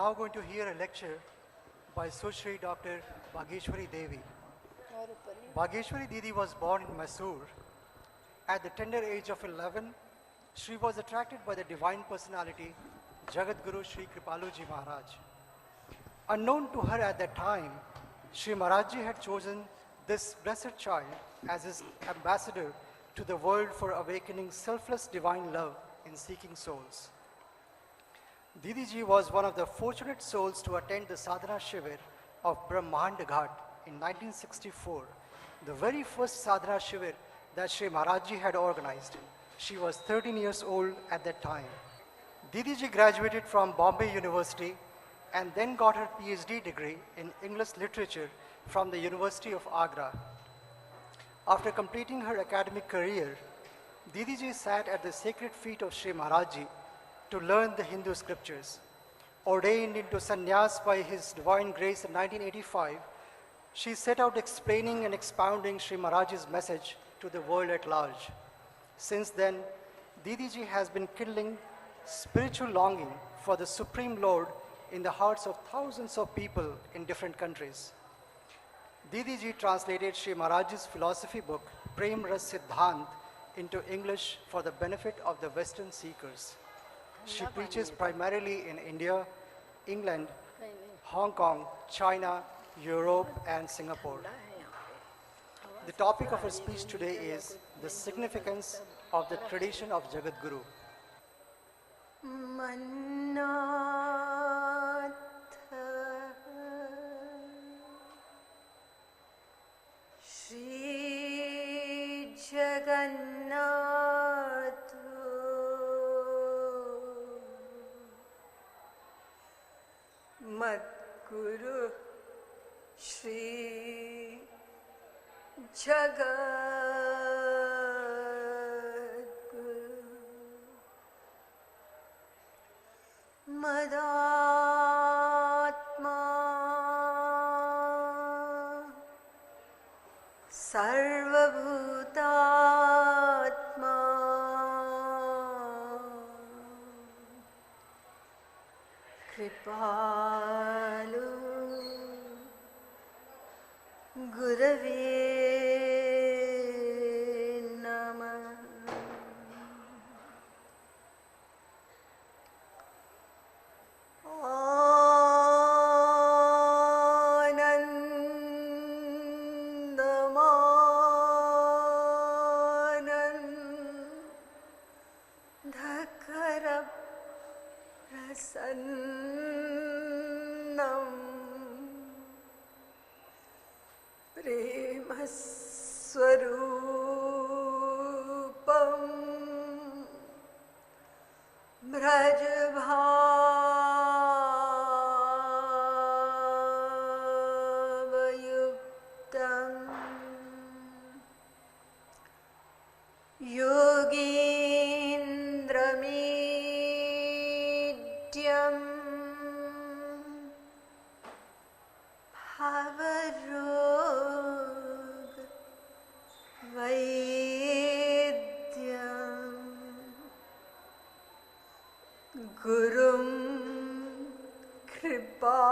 now going to hear a lecture by Sushri Dr. Bhageshwari Devi. Bhageshwari Didi was born in Mysore. At the tender age of 11, she was attracted by the divine personality Jagat Guru Sri Kripaluji Maharaj. Unknown to her at that time, Sri Maharajji had chosen this blessed child as his ambassador to the world for awakening selfless divine love in seeking souls. Didi Ji was one of the fortunate souls to attend the Sadhana Shivir of Brahmanda Ghat in 1964, the very first Sadhana Shivir that Sri Maharajji had organized. She was 13 years old at that time. Didi Ji graduated from Bombay University and then got her PhD degree in English literature from the University of Agra. After completing her academic career, Didi Ji sat at the sacred feet of Sri Maharajji to learn the Hindu scriptures. Ordained into sannyas by His Divine Grace in 1985, she set out explaining and expounding Sri Maharajji's message to the world at large. Since then, Didi Ji has been kindling spiritual longing for the Supreme Lord in the hearts of thousands of people in different countries. Didi Ji translated Sri Maharajji's philosophy book, Prem Ras Siddhant, into English for the benefit of the Western seekers. She preaches primarily in India, England, Hong Kong, China, Europe, and Singapore. The topic of her speech today is the significance of the tradition of Jagat Guru. Shri Jagannath Madguru Shri Jagadguru Madatma Sarvabhutatma Kripalu Gurave Namah. Anandamanan Prasannam Premaswarupam Brajbhavayuktam Yogindramidhyam Bhavarog Vaidyam Gurum Kripalu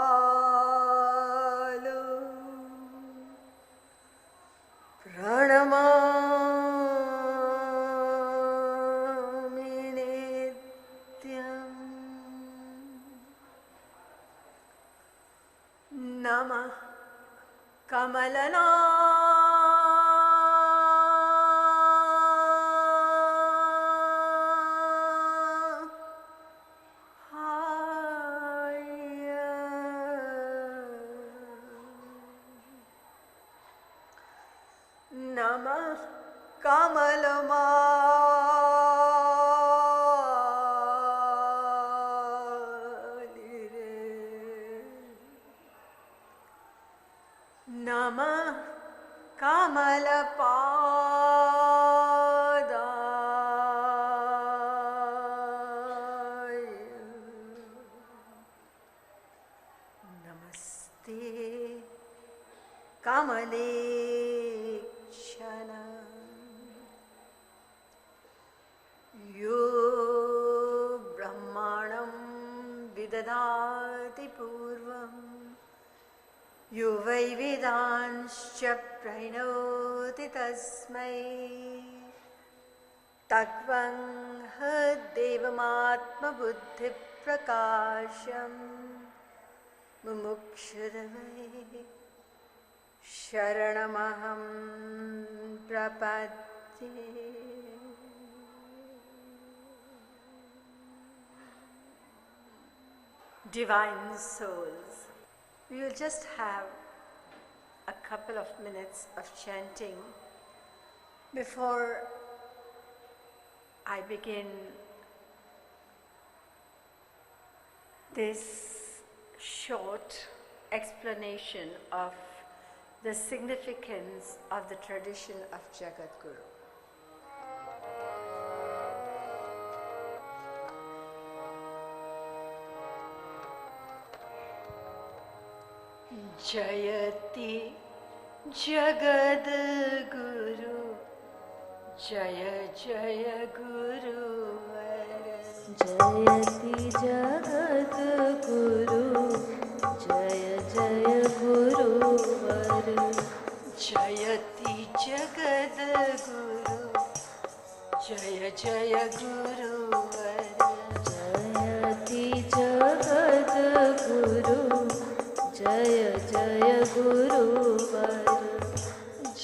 Pranamami Nityam. Namah Kamalana Namah Kamalamaalire Namah Kamalapadaya Namaste Kamalekshana Yo Brahmanam Vidadati वेदांश्च प्रणोति तस्मै तत्त्वं देवमात्मबुद्धिप्रकाशम् मुमुक्षुर्वै शरणमहं प्रपद्ये। Divine souls, we will just have a couple of minutes of chanting before I begin this short explanation of the significance of the tradition of Jagadguru. Jayati Jagadguru, Jaya Jaya Guru Vara. जयति जगद्गुरु जय जय गुरुवर Jayati Jagadguru, Jaya Jaya Guru Vara. जयति जगद्गुरु जय जय गुरुवर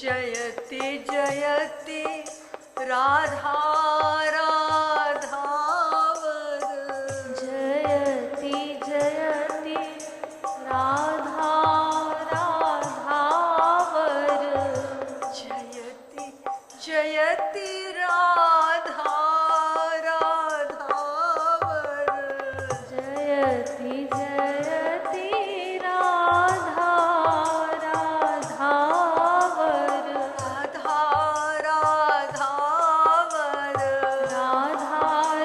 Jayati Jayati Radha Radha Vara. जयति जयति Radha राधावर Jayati Jayati Radha Radha Vara. जयति जयति Radha राधावर Radha Radha Vara. Radha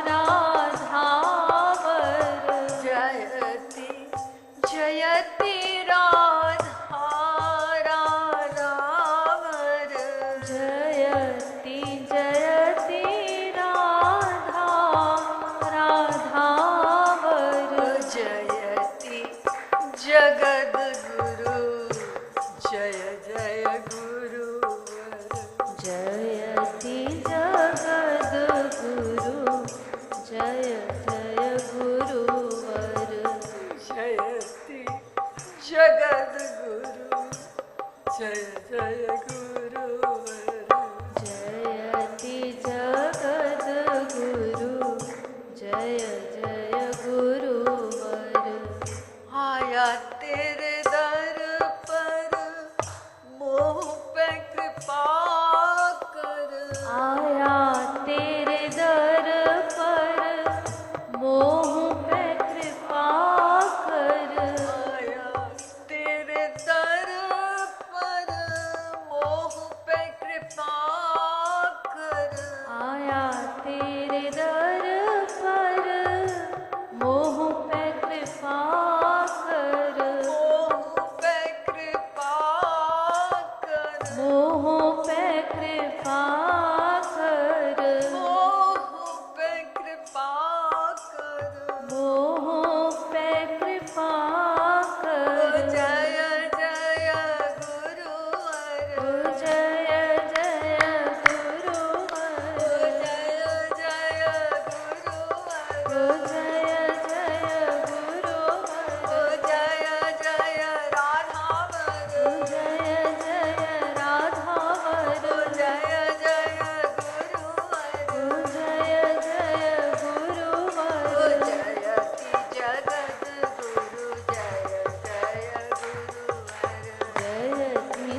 राधावर Jayati Jayati Radha Radha Vara. जयति जयति Radha राधावर Jayati Jagadguru, Jaya Jaya Guru Vara. जयति जगद्गुरु जय जय गुरुवर Jayati Jagadguru, Jaya Jaya Guru Vara. जयति जगद्गुरु जय जय गुरुवर आया तेरे दर पर मोह पे कृपा कर। आया तेरे दर पर मोह पे कृपा कर आया तेरे दर पर मोह पे कृपा कर। आया तेरे दर पर मोह पे कृपा कर मोह पे कृपा कर। मोह पे कृपा कर मोह पे कृपा कर। मोह पे कृपा ओ कर जय जय गुरुवर। ओ जय जय गुरुवर ओ जय जय गुरुवर। ओ जय जय गुरुवर ओ जय जय राधावर। ओ जय जय राधावर ओ जय जय गुरुवर। ओ जय जय गुरुवर ओ जयति जगद्गुरु, जय जय गुरुवर। जयति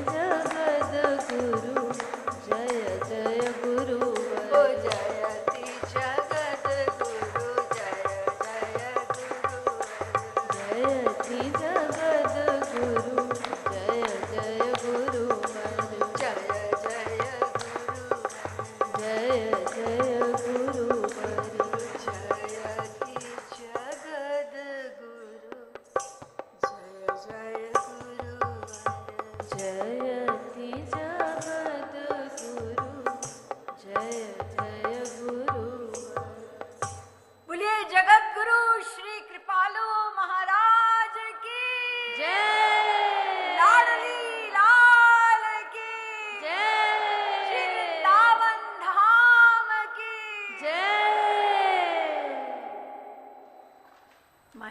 जगद्गुरु जय जय गुरुवर ओ जयति जगद्गुरु, जय जय गुरुवर। जयति जगद्गुरु जय जय गुरुवर जय जय गुरुवर। जय जय गुरुवर जयति जगद्गुरु, जय जय गुरुवर। जयति जगद्गुरु जय जय गुरुवर बोलिए जगत गुरु श्री कृपालु महाराज की जय लाडली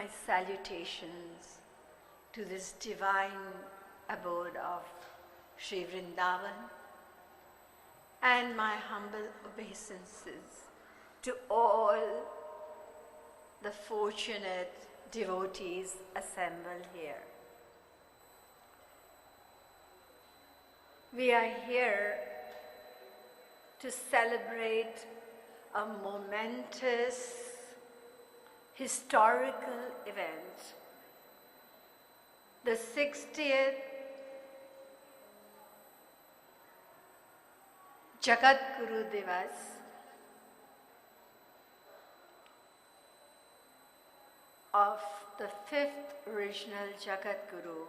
my salutations to this divine abode of Sri Vrindavan, and my humble obeisances to all the fortunate devotees assembled here. We are here to celebrate a momentous historical event, the 60th Jagat Guru Divas of the 5th original Jagat Guru,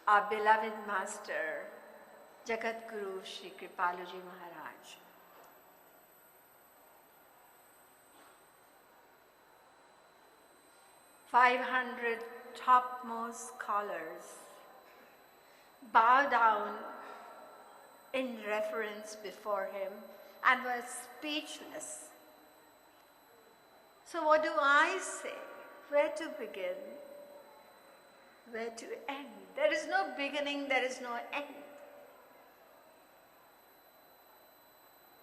our beloved master, Jagat Guru Shri Kripaluji Maharaj. "500 topmost scholars bow down in reverence before him and were speechless. So what do I say? Where to begin? Where to end? There is no beginning, there is no end.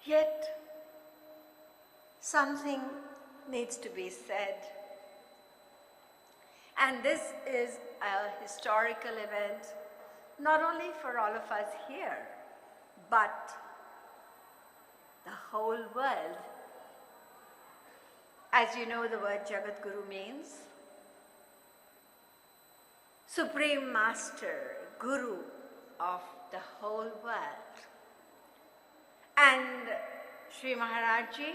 Yet, something needs to be said. And this is a historical event, not only for all of us here, but the whole world. As you know, the word Jagat Guru means Supreme Master, Guru of the whole world. And Sri Maharaj Ji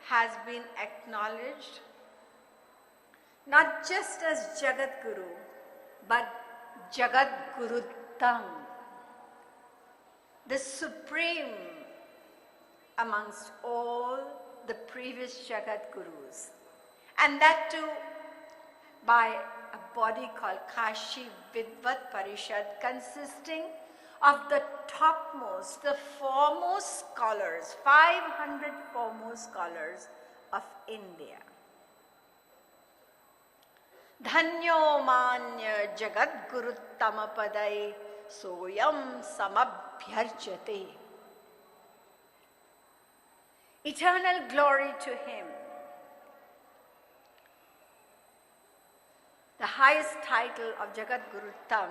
has been acknowledged not just as Jagat Guru, but Jagat Guru Tam, the supreme amongst all the previous Jagat Gurus. And that too by a body called Kashi Vidvat Parishad, consisting of the topmost, the foremost scholars, 500 foremost scholars of India. Dhanyo manya jagat guru tamapadai soyam samabhyarchate. Eternal glory to him. The highest title of Jagat Guru Tam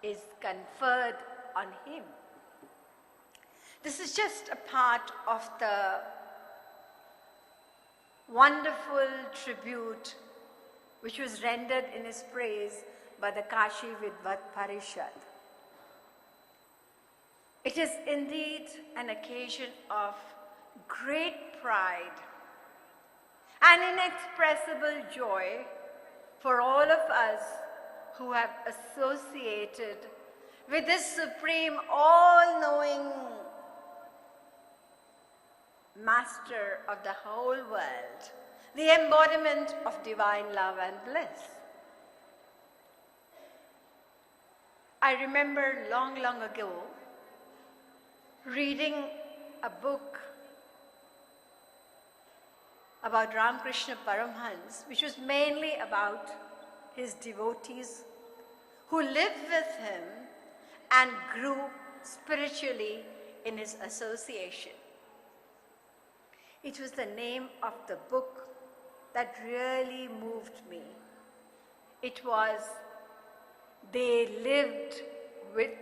is conferred on him. This is just a part of the wonderful tribute which was rendered in his praise by the Kashi Vidvat Parishad. It is indeed an occasion of great pride and inexpressible joy for all of us who have associated with this supreme, all-knowing master of the whole world, the embodiment of divine love and bliss. I remember long, long ago reading a book about Ramakrishna Paramhans, which was mainly about his devotees who lived with him and grew spiritually in his association. It was the name of the book that really moved me. It was They Lived with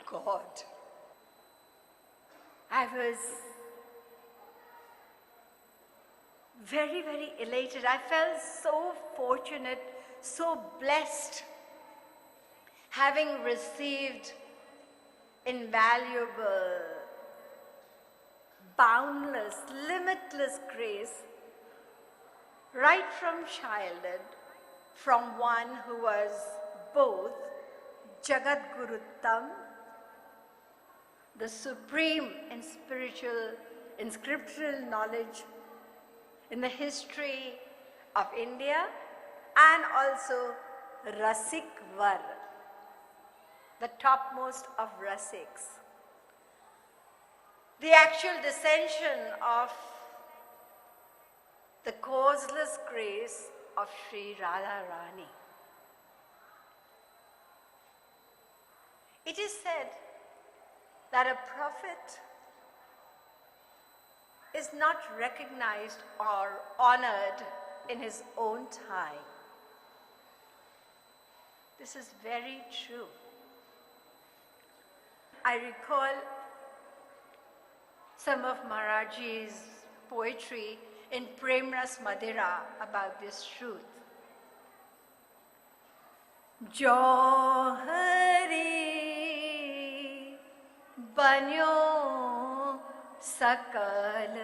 God. I was very, very elated. I felt so fortunate, so blessed, having received invaluable, boundless, limitless grace right from childhood from one who was both Jagat Guru Tam, the supreme in spiritual, in scriptural knowledge in the history of India, and also Rasik Var, the topmost of Rasiks. The actual dissension of the causeless grace of Sri Radharani. It is said that a prophet is not recognized or honored in his own time. This is very true. I recall some of Maharaji's poetry in Premras Madira about this truth. Johari banyo sakal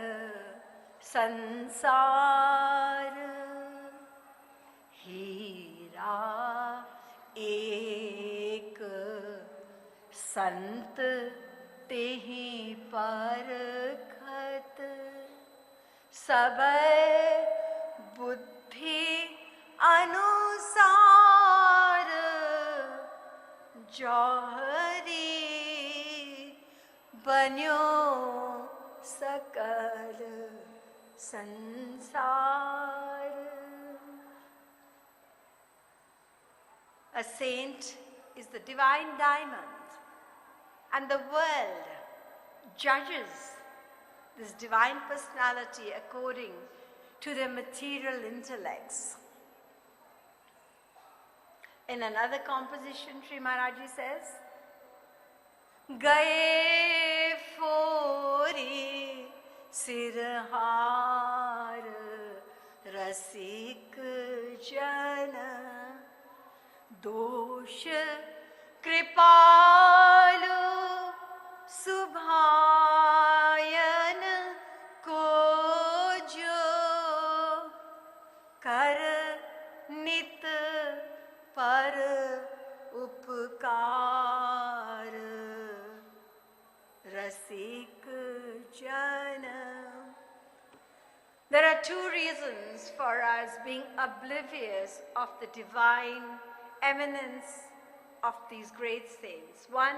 sansar, हीरा एक संत तेहि परखत, सब बुद्धि अनुसार, जौहरी बन्यो सकल संसार. A saint is the divine diamond, and the world judges this divine personality according to their material intellects. In another composition, Sri Maharaji says, Gaye fori sirhar rasik jana, दोष कृपालु सुभायन को जो, कर नित पर उपकार, रसिक जन. There are two reasons for us being oblivious of the divine eminence of these great saints. One,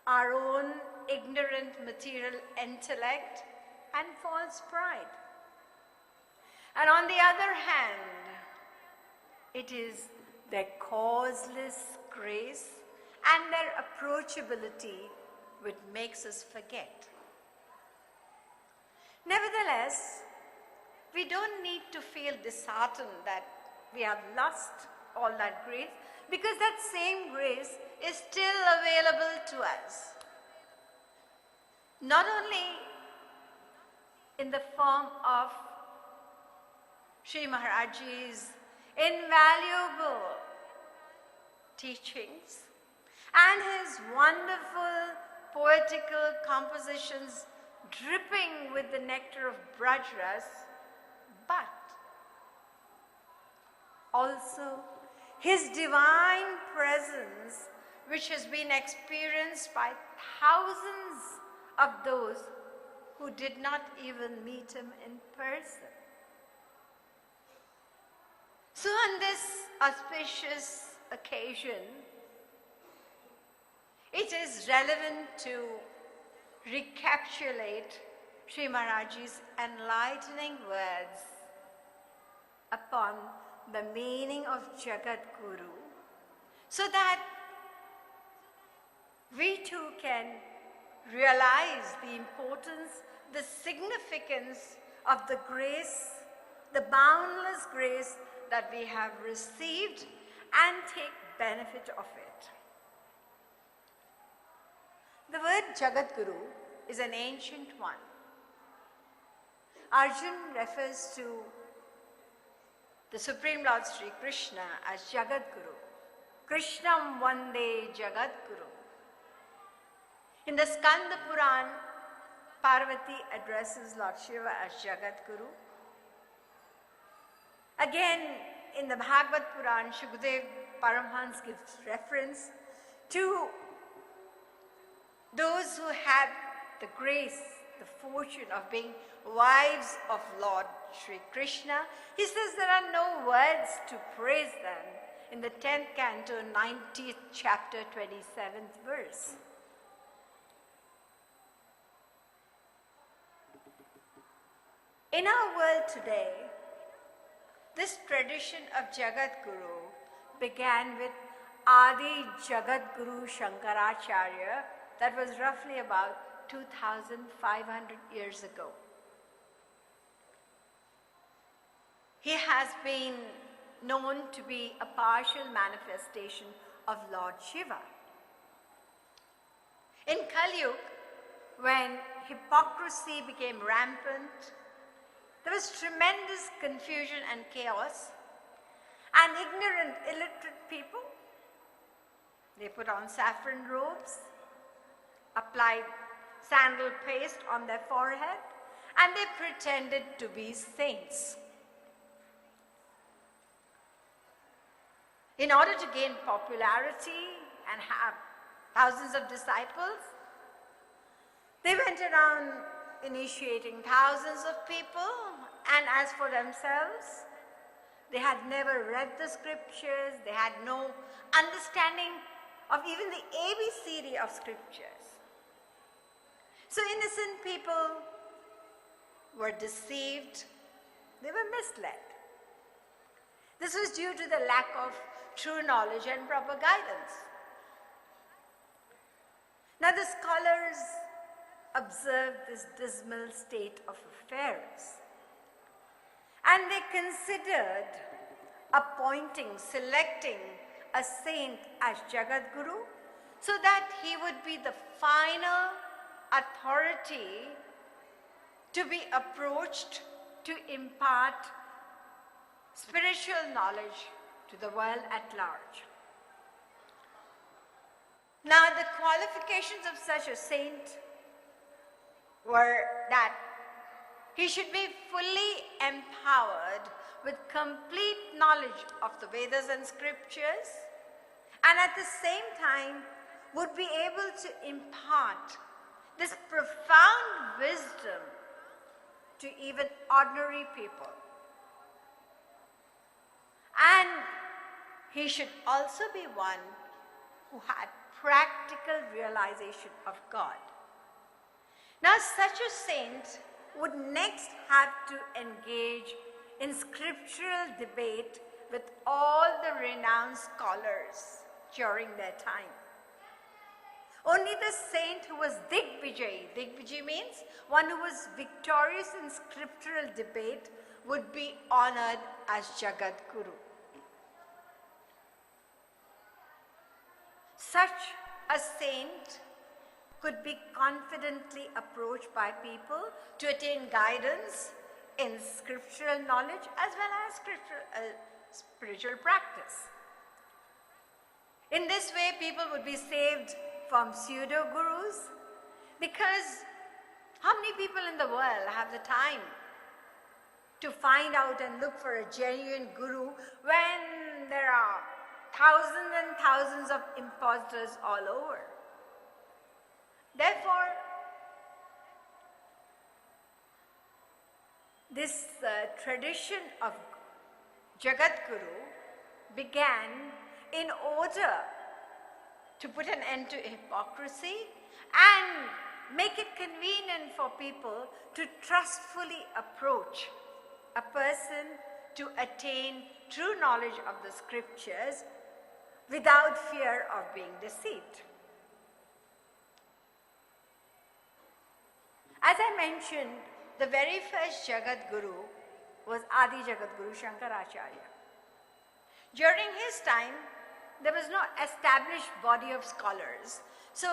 our own ignorant material intellect and false pride. And on the other hand, it is their causeless grace and their approachability which makes us forget. Nevertheless, we don't need to feel disheartened that we have lost all that grace, because that same grace is still available to us. Not only in the form of Sri Maharaji's invaluable teachings and his wonderful poetical compositions dripping with the nectar of Braj-ras, but also his divine presence, which has been experienced by thousands of those who did not even meet him in person. So on this auspicious occasion, it is relevant to recapitulate Sri Maharaji's enlightening words upon the meaning of Jagat Guru, so that we too can realize the importance, the significance of the grace, the boundless grace that we have received, and take benefit of it. The word Jagat Guru is an ancient one. Arjun refers to the Supreme Lord Sri Krishna as Jagat Guru. Krishnam Vande Jagat Guru. In the Skanda Puran, Parvati addresses Lord Shiva as Jagat Guru. Again, in the Bhagavad Puran, Shukadev Paramhans gives reference to those who had the grace, the fortune of being wives of Lord Sri Krishna. He says there are no words to praise them in the 10th canto, 90th chapter, 27th verse. In our world today, This tradition of Jagat Guru began with Adi Jagat Guru Shankaracharya, that was roughly about 2,500 years ago. He has been known to be a partial manifestation of Lord Shiva. In Kali Yuga, when hypocrisy became rampant, there was tremendous confusion and chaos, and ignorant, illiterate people, they put on saffron robes, applied sandal paste on their forehead, and they pretended to be saints. In order to gain popularity and have thousands of disciples, they went around initiating thousands of people, and as for themselves, they had never read the scriptures, they had no understanding of even the ABCD of scriptures. So innocent people were deceived, they were misled. This was due to the lack of true knowledge and proper guidance. Now the scholars observed this dismal state of affairs, and they considered selecting a saint as Jagat Guru so that he would be the final authority to be approached to impart spiritual knowledge to the world at large. Now, the qualifications of such a saint were that he should be fully empowered with complete knowledge of the Vedas and scriptures, and at the same time would be able to impart this profound wisdom to even ordinary people. And he should also be one who had practical realization of God. Now, such a saint would next have to engage in scriptural debate with all the renowned scholars during their time. Only the saint who was Digvijay means one who was victorious in scriptural debate, would be honored as Jagat Guru. Such a saint could be confidently approached by people to attain guidance in scriptural knowledge as well as spiritual practice. In this way, people would be saved from pseudo-gurus, because how many people in the world have the time to find out and look for a genuine guru when there are thousands and thousands of impostors all over? Therefore, this tradition of Jagat Guru began in order to put an end to hypocrisy and make it convenient for people to trustfully approach a person to attain true knowledge of the scriptures without fear of being deceived. As I mentioned, the very first Jagat Guru was Adi Jagat Guru Shankaracharya. During his time, there was no established body of scholars. So,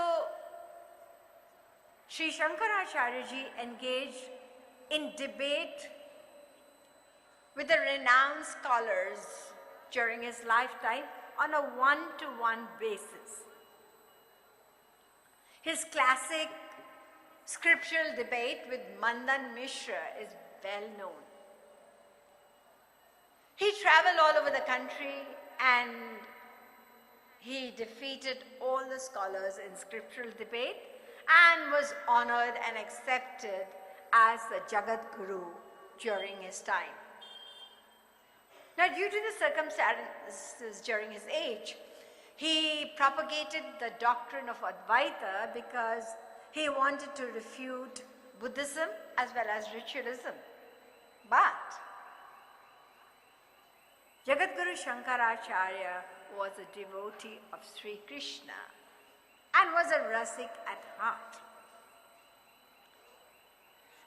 Sri Shankaracharya ji engaged in debate with the renowned scholars during his lifetime on a one-to-one basis. His classic scriptural debate with Mandan Mishra is well known. He traveled all over the country and he defeated all the scholars in scriptural debate and was honored and accepted as the Jagat Guru during his time. Now, due to the circumstances during his age, he propagated the doctrine of Advaita because he wanted to refute Buddhism as well as ritualism. But Jagadguru Shankaracharya was a devotee of Sri Krishna and was a Rasik at heart.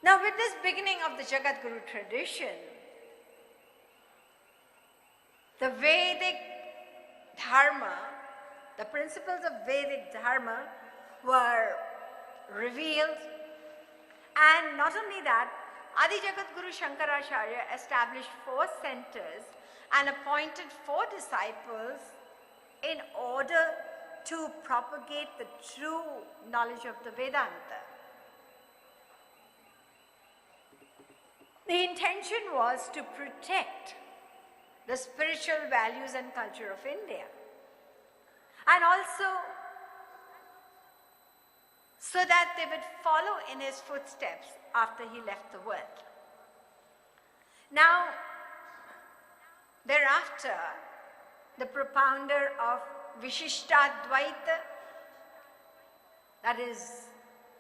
Now, with this beginning of the Jagadguru tradition, the Vedic Dharma, the principles of Vedic Dharma were revealed, and not only that, Adi Jagadguru Shankaracharya established 4 centers and appointed 4 disciples in order to propagate the true knowledge of the Vedanta. The intention was to protect the spiritual values and culture of India, and also so that they would follow in his footsteps after he left the world. Now, thereafter, the propounder of Vishishtadvaita, that is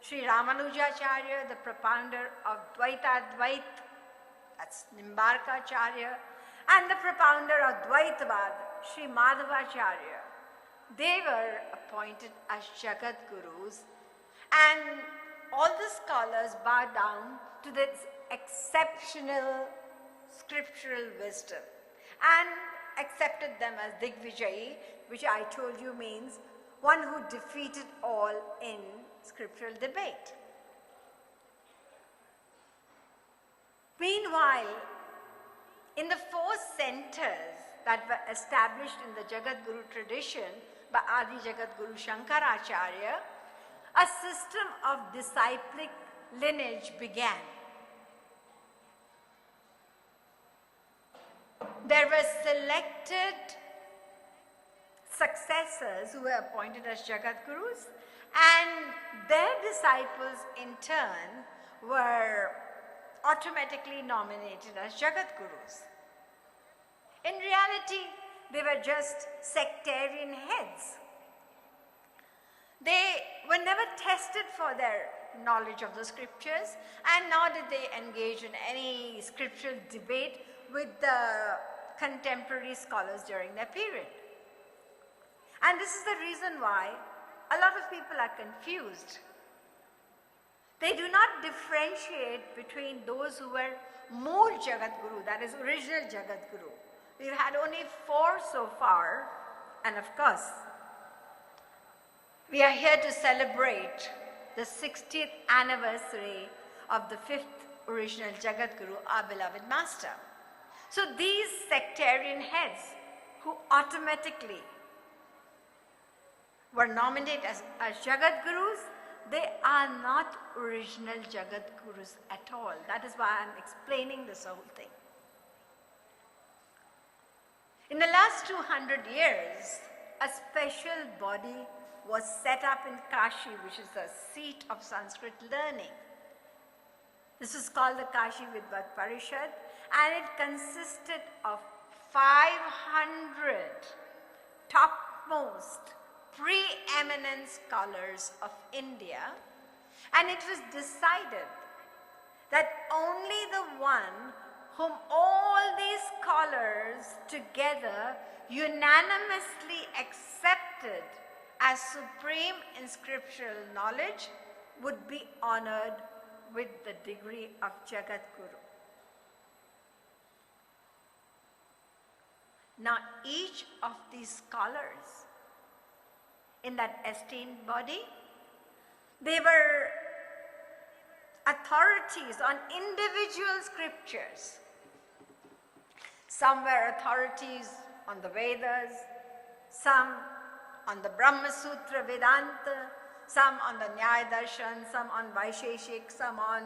Sri Ramanujacharya, the propounder of Dvaitadvait, that's Nimbarkacharya, and the propounder of Dvaitavad, Sri Madhavacharya, they were appointed as Jagat Gurus, and all the scholars bowed down to this exceptional scriptural wisdom and accepted them as Digvijayi, which I told you means one who defeated all in scriptural debate. Meanwhile, in the 4 centers that were established in the Jagadguru tradition by Adi Jagadguru Shankaracharya, a system of disciplic lineage began. There were selected successors who were appointed as Jagat Gurus, and their disciples in turn were automatically nominated as Jagat Gurus. In reality, they were just sectarian heads. They were never tested for their knowledge of the scriptures, and nor did they engage in any scriptural debate with the contemporary scholars during their period. And this is the reason why a lot of people are confused. They do not differentiate between those who were Mool Jagat Guru, that is original Jagat Guru. We've had only 4 so far, and of course, we are here to celebrate the 60th anniversary of the 5th original Jagat Guru, our beloved master. So these sectarian heads who automatically were nominated as Jagat Gurus, they are not original Jagat Gurus at all. That is why I'm explaining this whole thing. In the last 200 years, a special body was set up in Kashi, which is the seat of Sanskrit learning. This is called the Kashi Vidvat Parishad, and it consisted of 500 topmost preeminent scholars of India, and it was decided that only the one whom all these scholars together unanimously accepted as supreme in scriptural knowledge would be honored with the degree of Jagat Guru. Now, each of these scholars in that esteemed body, they were authorities on individual scriptures. Some were authorities on the Vedas, some on the Brahma Sutra Vedanta, some on the Nyaya Darshan, some on Vaisheshik, some on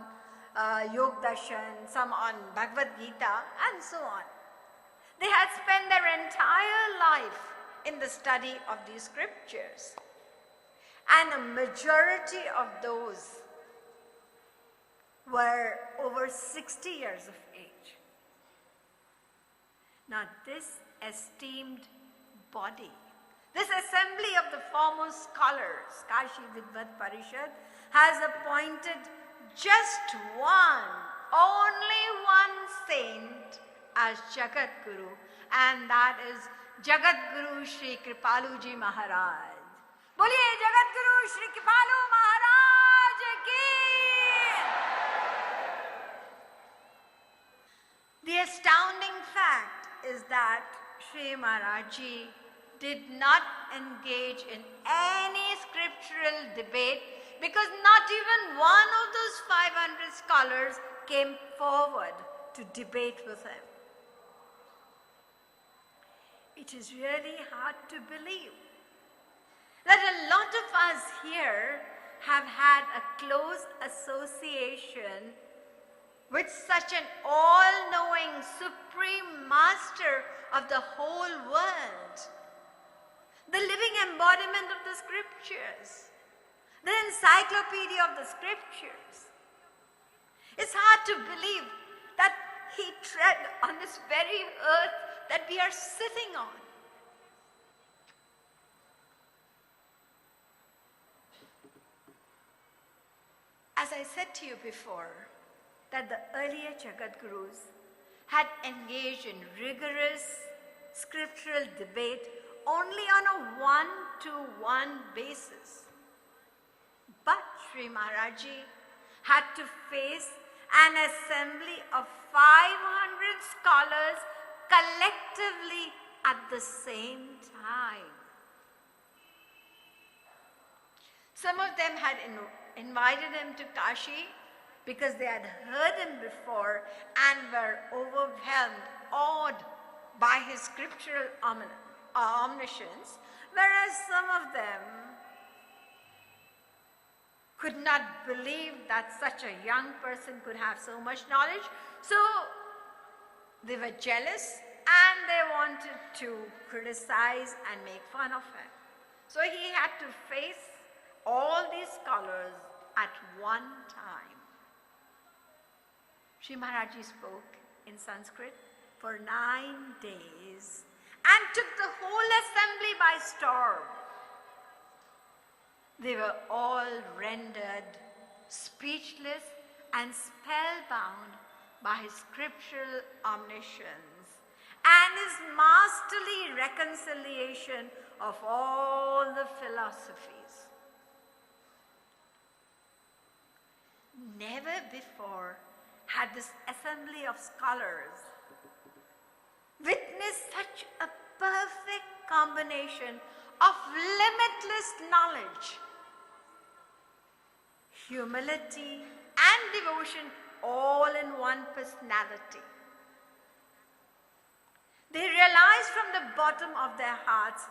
Yog Darshan, some on Bhagavad Gita, and so on. They had spent their entire life in the study of these scriptures, and a majority of those were over 60 years of age. Now this esteemed body, this assembly of the foremost scholars, Kashi Vidvat Parishad, has appointed just one, only one saint as Jagat Guru, and that is Jagat Guru Shri Kripaluji Maharaj. Boliye Jagat Guru Shri Kripalu Maharaj ki! The astounding fact is that Sri Maharaji did not engage in any scriptural debate because not even one of those 500 scholars came forward to debate with him. It is really hard to believe that a lot of us here have had a close association with such an all-knowing supreme master of the whole world, the living embodiment of the scriptures, the encyclopedia of the scriptures. It's hard to believe that he tread on this very earth that we are sitting on. As I said to you before, that the earlier Jagat Gurus had engaged in rigorous scriptural debate only on a one-to-one basis. But Sri Maharaji had to face an assembly of 500 scholars collectively at the same time. Some of them had invited him to Kashi because they had heard him before and were overwhelmed, awed by his scriptural omniscience, whereas some of them could not believe that such a young person could have so much knowledge. So they were jealous and they wanted to criticize and make fun of him. So he had to face all these scholars at one time. Sri Maharaji spoke in Sanskrit for 9 days and took the whole assembly by storm. They were all rendered speechless and spellbound by his scriptural omniscience and his masterly reconciliation of all the philosophies. Never before had this assembly of scholars witnessed such a perfect combination of limitless knowledge, humility, and devotion all in one personality. They realized from the bottom of their hearts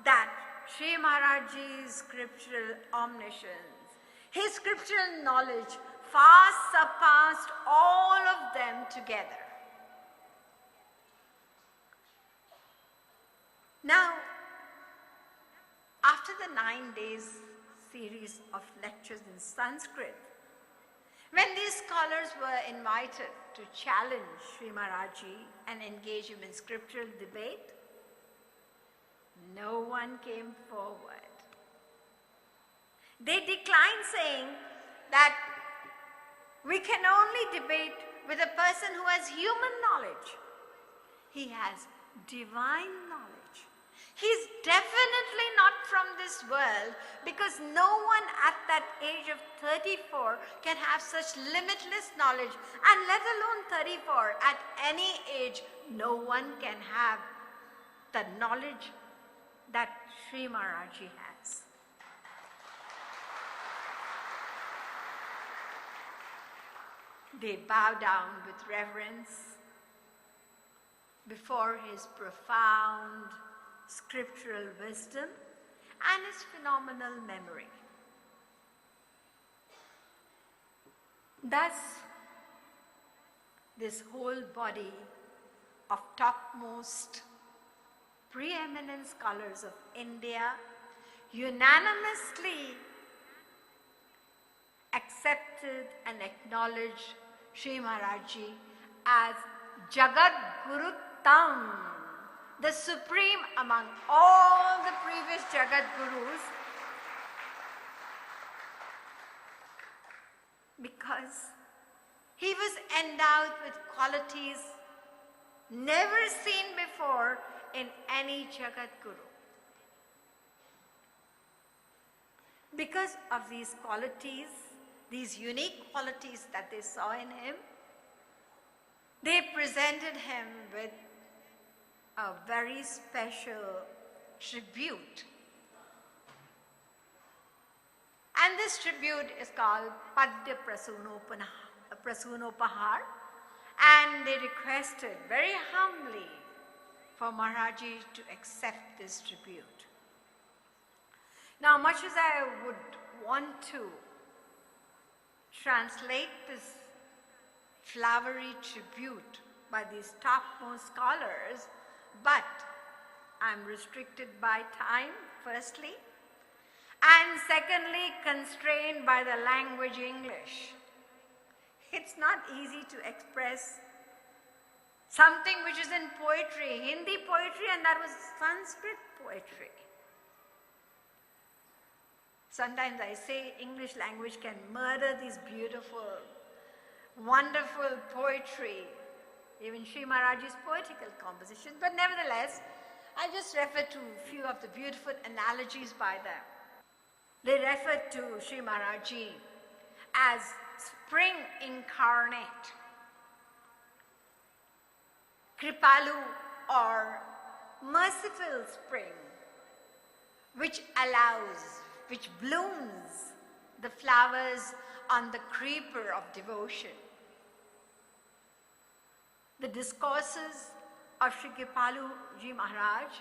that Sri Maharaji's scriptural omniscience, his scriptural knowledge far surpassed all of them together. Now, after the 9 days series of lectures in Sanskrit, when these scholars were invited to challenge Sri Maharaji and engage him in scriptural debate, no one came forward. They declined, saying that we can only debate with a person who has human knowledge. He has divine knowledge. He's definitely not from this world because no one at that age of 34 can have such limitless knowledge, and let alone 34, at any age, no one can have the knowledge that Sri Maharaji has. They bow down with reverence before his profound scriptural wisdom and his phenomenal memory. Thus, this whole body of topmost preeminent scholars of India unanimously accepted and acknowledged Sri Maharaji as Jagat Guru Tam, the supreme among all the previous Jagat Gurus, because he was endowed with qualities never seen before in any Jagat Guru. Because of these qualities, these unique qualities that they saw in him, they presented him with a very special tribute. And this tribute is called Padya Prasunopahar, and they requested very humbly for Maharaji to accept this tribute. Now, much as I would want to translate this flowery tribute by these topmost scholars, but I'm restricted by time, firstly, and secondly, constrained by the language English. It's not easy to express something which is in poetry, Hindi poetry, and that was Sanskrit poetry. Sometimes I say English language can murder these beautiful, wonderful poetry, even Sri Maharaji's poetical composition, but nevertheless, I just refer to a few of the beautiful analogies by them. They refer to Sri Maharaji as spring incarnate, Kripalu or merciful spring, which blooms the flowers on the creeper of devotion. The discourses of Sri Kripalu Ji Maharaj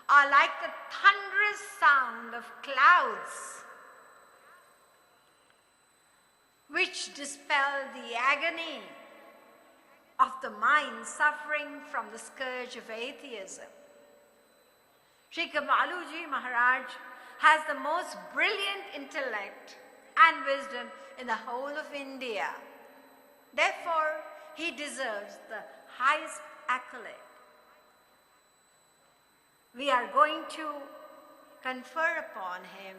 are like the thunderous sound of clouds which dispel the agony of the mind suffering from the scourge of atheism. Sri Kripalu Ji Maharaj has the most brilliant intellect and wisdom in the whole of India. Therefore, he deserves the highest accolade. We are going to confer upon him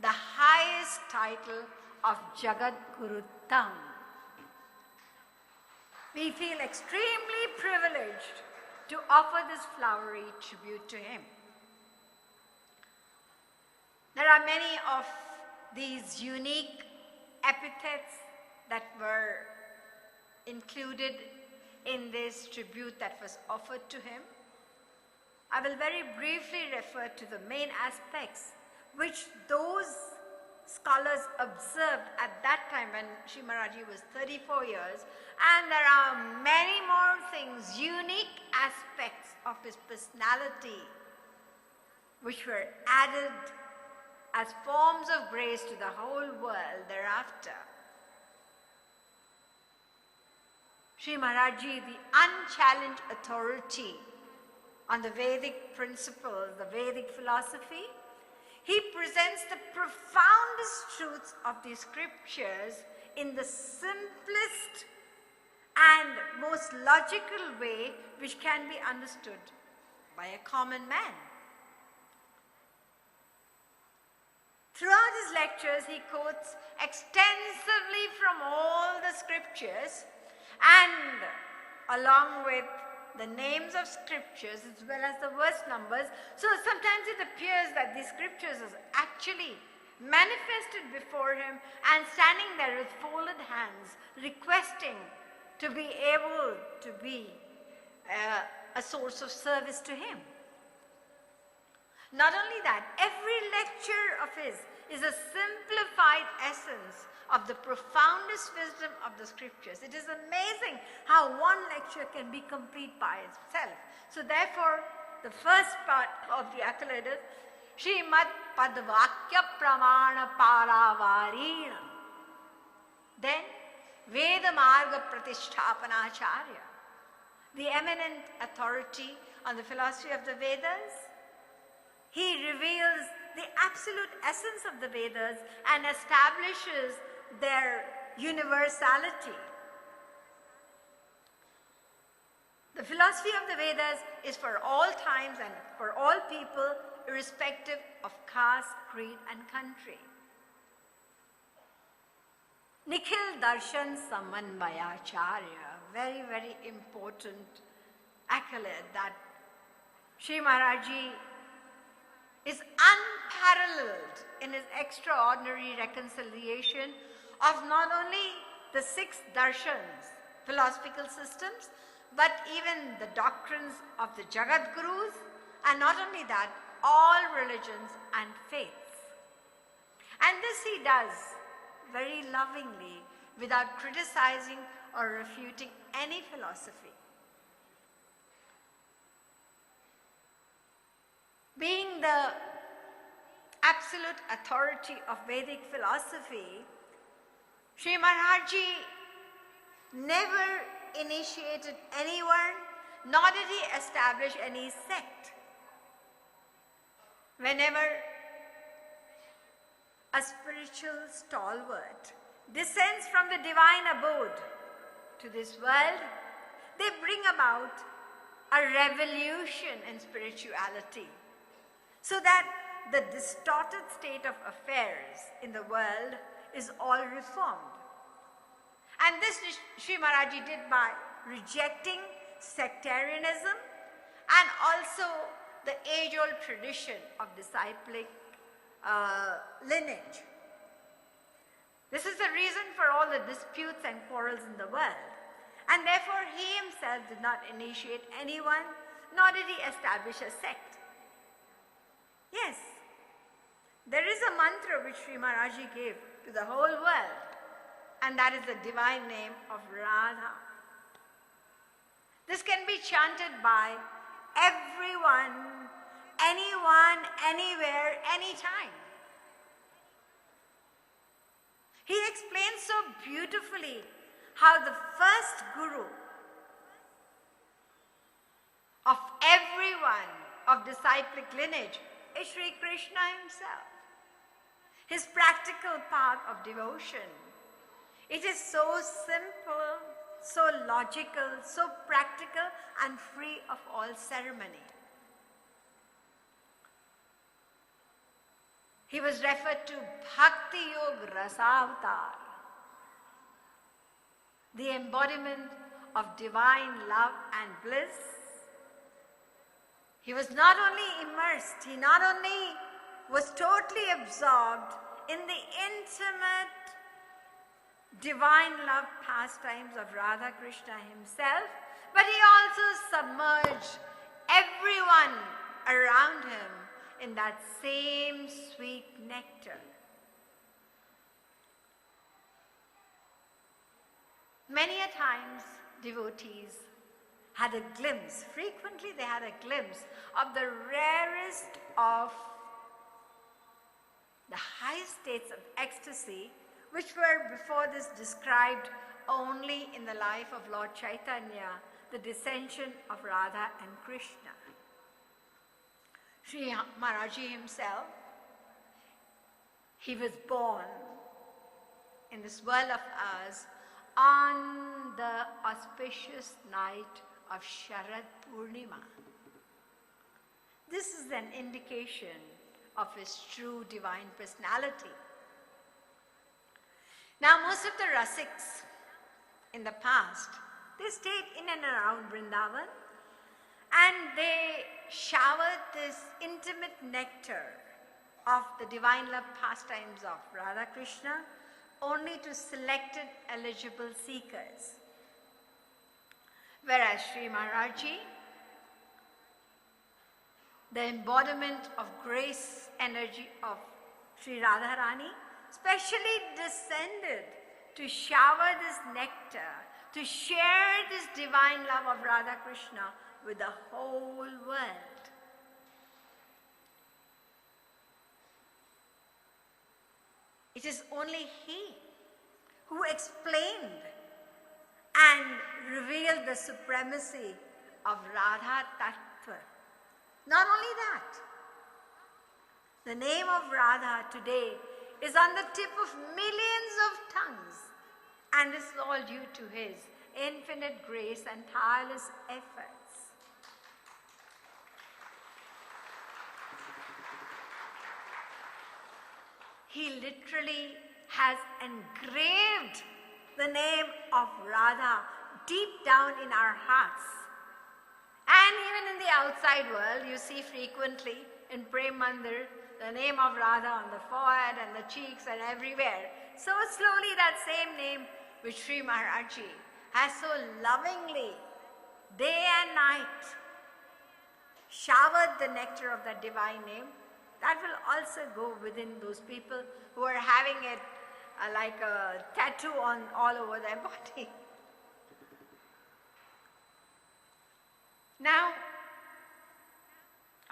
the highest title of Jagat Guru Tam. We feel extremely privileged to offer this flowery tribute to him. There are many of these unique epithets that were included in this tribute that was offered to him. I will very briefly refer to the main aspects which those scholars observed at that time when Sri Maharaji was 34 years, and there are many more things, unique aspects of his personality which were added as forms of grace to the whole world thereafter. Sri Maharaji, the unchallenged authority on the Vedic principles, the Vedic philosophy, he presents the profoundest truths of the scriptures in the simplest and most logical way which can be understood by a common man. Throughout his lectures, he quotes extensively from all the scriptures, and along with the names of scriptures as well as the verse numbers. So sometimes it appears that the scriptures is actually manifested before him and standing there with folded hands, requesting to be able to be a source of service to him. Not only that, every lecture of his is a simplified essence of the profoundest wisdom of the scriptures. It is amazing how one lecture can be complete by itself. So therefore, the first part of the accolade is Srimad Padvakya Pramana Paravarina. Then Veda Marga Pratishthapanacharya, the eminent authority on the philosophy of the Vedas. He reveals the absolute essence of the Vedas and establishes their universality. The philosophy of the Vedas is for all times and for all people, irrespective of caste, creed, and country. Nikhil Darshan Samanvayacharya, very, very important accolade that Sri Maharaji is unparalleled in his extraordinary reconciliation of not only the 6 darshans, philosophical systems, but even the doctrines of the Jagat Gurus, and not only that, all religions and faiths. And this he does very lovingly, without criticizing or refuting any philosophy. Being the absolute authority of Vedic philosophy, Sri Maharaji never initiated anyone, nor did he establish any sect. Whenever a spiritual stalwart descends from the divine abode to this world, they bring about a revolution in spirituality, so that the distorted state of affairs in the world is all reformed. And this Sri Maharaji did by rejecting sectarianism and also the age-old tradition of disciplic lineage. This is the reason for all the disputes and quarrels in the world. And therefore he himself did not initiate anyone, nor did he establish a sect. Yes, there is a mantra which Sri Maharaji gave to the whole world, and that is the divine name of Radha. This can be chanted by everyone, anyone, anywhere, anytime. He explains so beautifully how the first guru of everyone of disciplic lineage is Sri Krishna himself. His practical path of devotion. It is so simple, so logical, so practical, and free of all ceremony. He was referred to Bhakti Yoga Rasavatar, the embodiment of divine love and bliss. He was not only immersed, he not only was totally absorbed in the intimate divine love pastimes of Radha Krishna himself, but he also submerged everyone around him in that same sweet nectar. Many a times devotees had a glimpse, frequently they had a glimpse of the rarest of the high states of ecstasy, which were before this described only in the life of Lord Chaitanya, the dissension of Radha and Krishna. Sri Maharaji himself, he was born in this world of ours on the auspicious night of Sharad Purnima. This is an indication of his true divine personality. Now, most of the Rasiks in the past, they stayed in and around Vrindavan, and they showered this intimate nectar of the divine love pastimes of Radha Krishna only to selected eligible seekers. Whereas Sri Maharaji, the embodiment of grace energy of Sri Radharani, specially descended to shower this nectar, to share this divine love of Radha Krishna with the whole world. It is only he who explained and revealed the supremacy of Radha Tattva. Not only that, the name of Radha today is on the tip of millions of tongues, and this is all due to his infinite grace and tireless efforts. He literally has engraved the name of Radha deep down in our hearts. And even in the outside world, you see frequently in Prem Mandir, the name of Radha on the forehead and the cheeks and everywhere. So slowly that same name which Sri Maharaj Ji has so lovingly, day and night, showered the nectar of that divine name, that will also go within those people who are having it like a tattoo on all over their body. Now,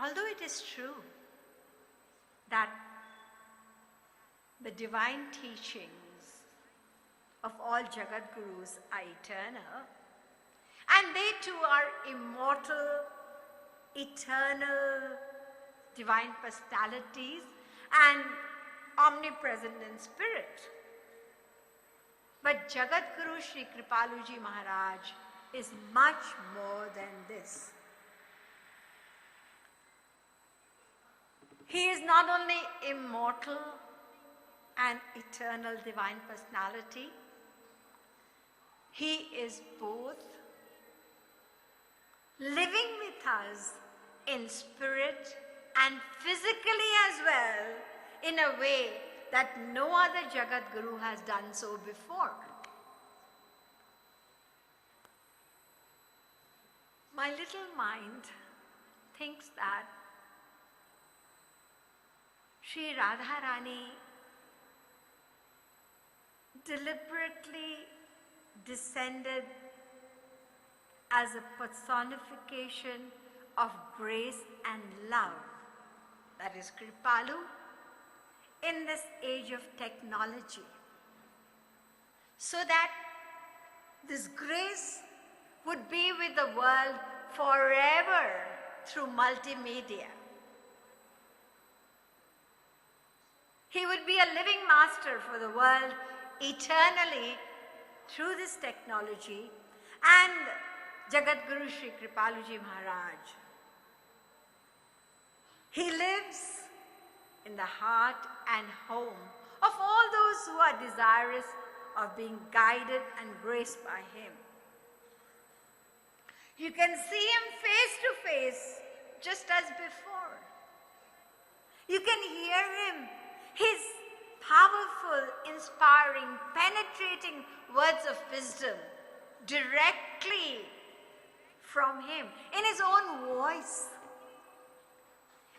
although it is true that the divine teachings of all Jagat Gurus are eternal, and they too are immortal, eternal divine personalities and omnipresent in spirit. But Jagat Guru Sri Kripaluji Maharaj is much more than this. He is not only immortal and eternal divine personality, he is both living with us in spirit and physically as well, in a way that no other Jagat Guru has done so before. My little mind thinks that Sri Radharani deliberately descended as a personification of grace and love, that is Kripalu, in this age of technology, so that this grace would be with the world forever through multimedia. He would be a living master for the world eternally through this technology, and Jagat Guru Sri Kripaluji Maharaj. He lives in the heart and home of all those who are desirous of being guided and graced by him. You can see him face to face just as before. You can hear him, his powerful, inspiring, penetrating words of wisdom directly from him in his own voice.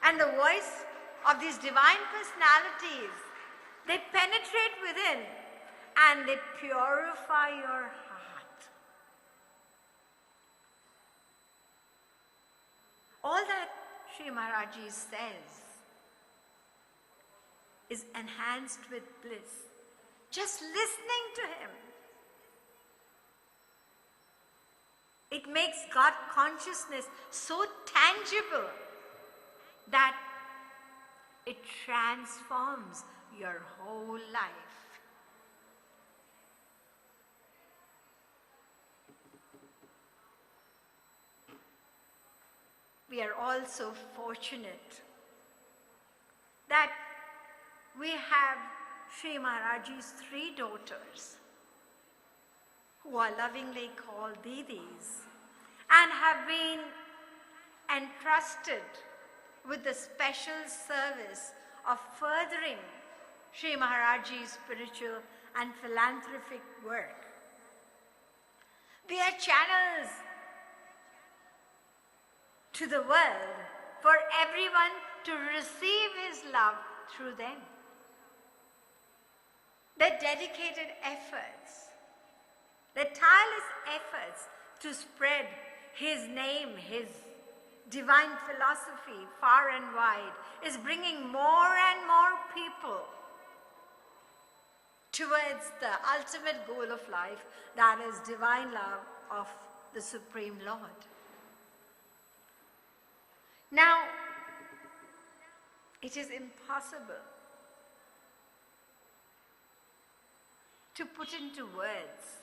And the voice of these divine personalities, they penetrate within and they purify your heart. All that Sri Maharaj Ji says is enhanced with bliss. Just listening to him. It makes God consciousness so tangible that it transforms your whole life. We are all so fortunate that we have Sri Maharaj's 3 daughters who are lovingly called Didis and have been entrusted with the special service of furthering Sri Maharaj's spiritual and philanthropic work. They are channels to the world for everyone to receive his love through them. Their dedicated efforts, their tireless efforts to spread his name, his divine philosophy far and wide, is bringing more and more people towards the ultimate goal of life, that is divine love of the Supreme Lord. Now, it is impossible to put into words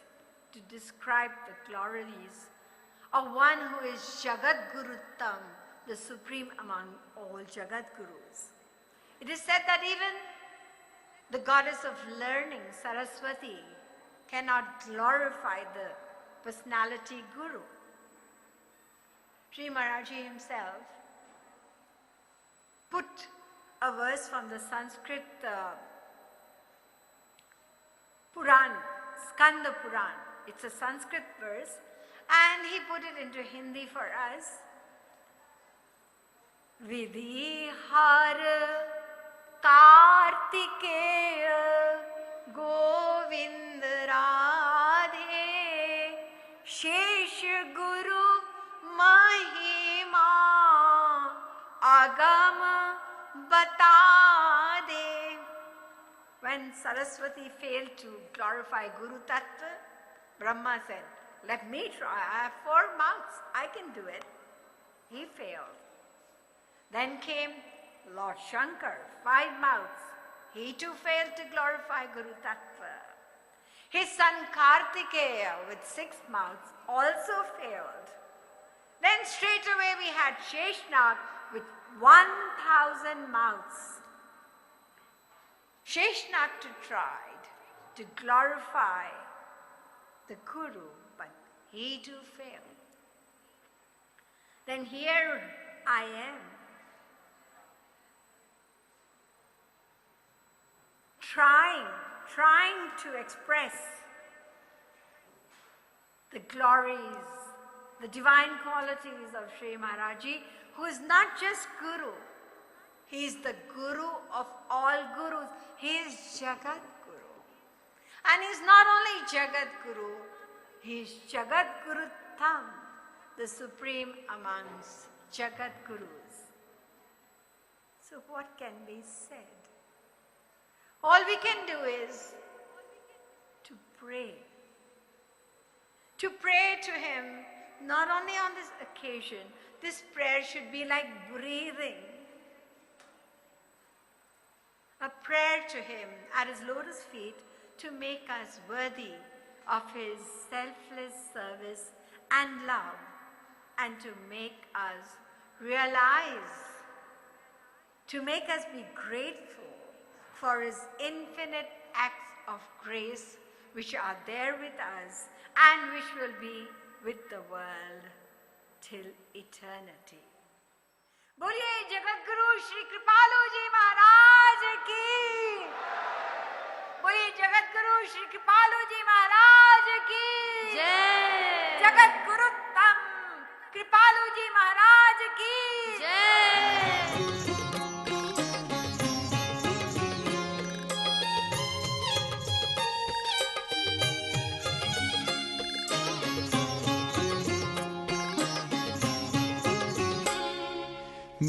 to describe the glories of one who is Jagat Guruttam, the supreme among all Jagat Gurus. It is said that even the goddess of learning, Saraswati, cannot glorify the personality Guru. Sri Maharaji himself put a verse from the Sanskrit Puran, Skanda Puran. It's a Sanskrit verse, and he put it into Hindi for us. Vidhi har Kartikeya Govind Radhe Shesh Guru Mahima Agam Bata De. When Saraswati failed to glorify Guru Tattva, Brahma said, "Let me try. I have 4 mouths. I can do it." He failed. Then came Lord Shankar, 5 mouths. He too failed to glorify Guru Tattva. His son Kartikeya with 6 mouths also failed. Then straight away we had Sheshnag with 1,000 mouths. Sheshnag tried to glorify the Guru, but he too failed. Then here I am, trying to express the glories, the divine qualities of Sri Maharaji, who is not just Guru. He is the Guru of all Gurus. He is Jagat Guru. And he is not only Jagat Guru, he is Jagat Guru Tam, the supreme amongst Jagat Gurus. So what can be said? All we can do is to pray. To pray to him, not only on this occasion, this prayer should be like breathing. A prayer to him at his lotus feet to make us worthy of his selfless service and love, and to make us realize, to make us be grateful for his infinite acts of grace which are there with us and which will be with the world till eternity. बोलिए जगत गुरु श्री कृपालु जी महाराज की। बोलिए जगत गुरु श्री कृपालु जी महाराज की जय। जगत गुरुत्तम कृपालु जी महाराज की जय।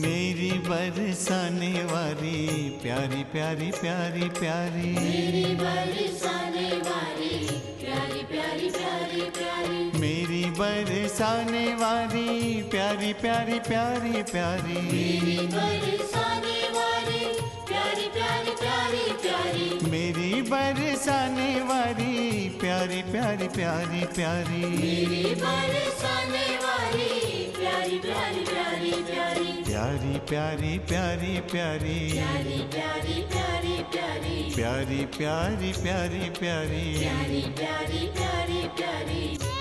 मेरी बरसाने वाली प्यारी प्यारी प्यारी प्यारी, मेरी बरसाने वाली प्यारी प्यारी प्यारी प्यारी, मेरी बरसाने वाली प्यारी प्यारी प्यारी प्यारी, मेरी बरसाने वाली प्यारी प्यारी प्यारी प्यारी, मेरी बरसाने वाली प्यारी प्यारी प्यारी प्यारी, मेरी बरसाने वाली प्यारी प्यारी प्यारी प्यारी, प्यारी प्यारी प्यारी प्यारी, प्यारी प्यारी प्यारी प्यारी, प्यारी प्यारी प्यारी प्यारी, प्यारी प्यारी प्यारी प्यारी।